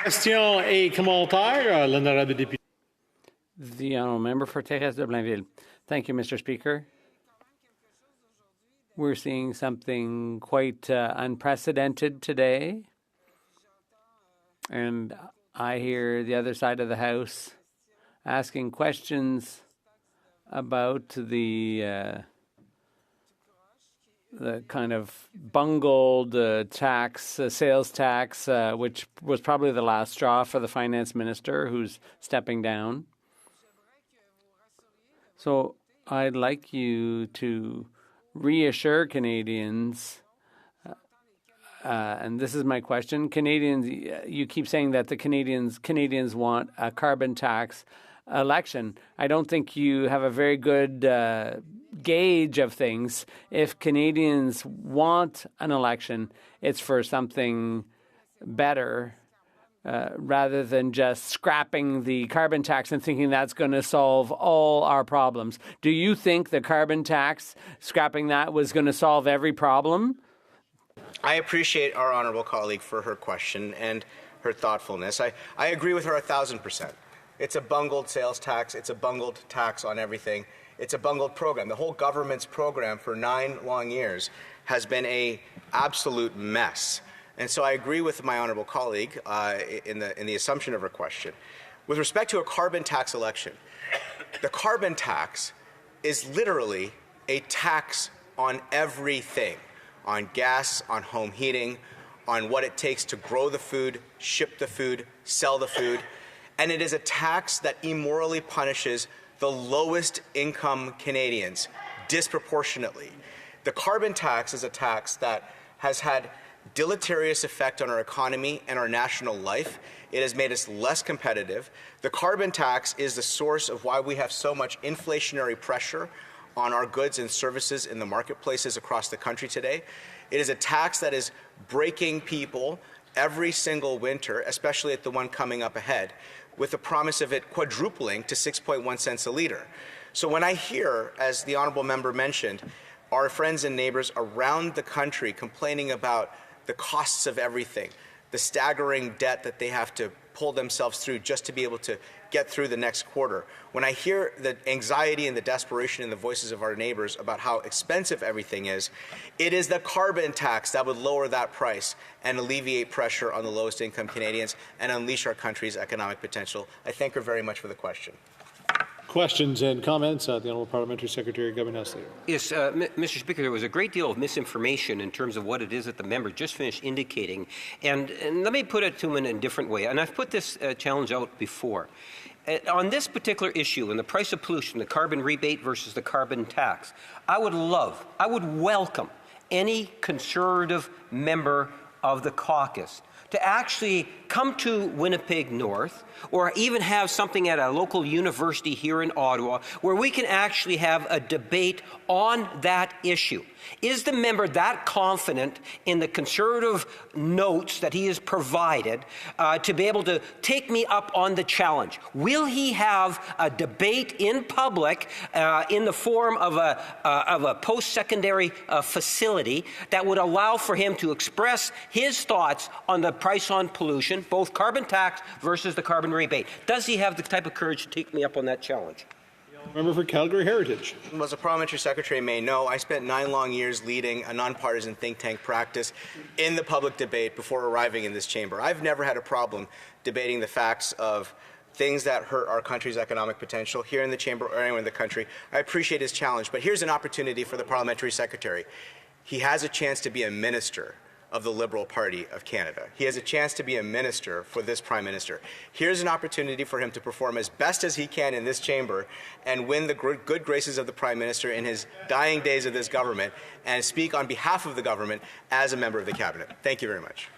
Questions et commentaires, l'honorable député. The honourable member for Thérèse de Blainville. Thank you, Mr. Speaker. We're seeing something quite unprecedented today, and I hear the other side of the House asking questions about the kind of bungled sales tax, which was probably the last straw for the finance minister, who's stepping down. So I'd like you to reassure Canadians, and this is my question. Canadians, you keep saying that the Canadians want a carbon tax election. I don't think you have a very good gauge of things. If Canadians want an election, it's for something better rather than just scrapping the carbon tax and thinking that's going to solve all our problems. Do you think the carbon tax, scrapping that, was going to solve every problem? I appreciate our honourable colleague for her question and her thoughtfulness. I agree with her 1,000%. It's a bungled sales tax. It's a bungled tax on everything. It's a bungled program. The whole government's program for 9 long years has been an absolute mess. And so I agree with my honourable colleague in the assumption of her question. With respect to a carbon tax election, the carbon tax is literally a tax on everything, on gas, on home heating, on what it takes to grow the food, ship the food, sell the food. And it is a tax that immorally punishes the lowest income Canadians disproportionately. The carbon tax is a tax that has had deleterious effect on our economy and our national life. It has made us less competitive. The carbon tax is the source of why we have so much inflationary pressure on our goods and services in the marketplaces across the country today. It is a tax that is breaking people every single winter, especially at the one coming up ahead, with the promise of it quadrupling to 6.1 cents a litre. So when I hear, as the honourable member mentioned, our friends and neighbours around the country complaining about the costs of everything, the staggering debt that they have to pull themselves through just to be able to get through the next quarter, when I hear the anxiety and the desperation in the voices of our neighbours about how expensive everything is, it is the carbon tax that would lower that price and alleviate pressure on the lowest income Canadians and unleash our country's economic potential. I thank her very much for the question. Questions and comments? The Honourable Parliamentary Secretary, Government House Leader. Yes, Mr. Speaker, there was a great deal of misinformation in terms of what it is that the member just finished indicating. And let me put it to him in a different way. And I've put this challenge out before. On this particular issue, in the price of pollution, the carbon rebate versus the carbon tax, I would welcome any Conservative member of the caucus to actually come to Winnipeg North, or even have something at a local university here in Ottawa where we can actually have a debate on that issue. Is the member that confident in the Conservative notes that he has provided to be able to take me up on the challenge? Will he have a debate in public in the form of a post-secondary facility that would allow for him to express his thoughts on the price on pollution, both carbon tax versus the carbon rebate? Does he have the type of courage to take me up on that challenge? Member for Calgary Heritage. Well, as a parliamentary secretary may know, I spent 9 long years leading a nonpartisan think tank practice in the public debate before arriving in this chamber. I've never had a problem debating the facts of things that hurt our country's economic potential here in the chamber or anywhere in the country. I appreciate his challenge, but here's an opportunity for the parliamentary secretary. He has a chance to be a minister of the Liberal Party of Canada. He has a chance to be a minister for this Prime Minister. Here's an opportunity for him to perform as best as he can in this chamber and win the good graces of the Prime Minister in his dying days of this government and speak on behalf of the government as a member of the Cabinet. Thank you very much.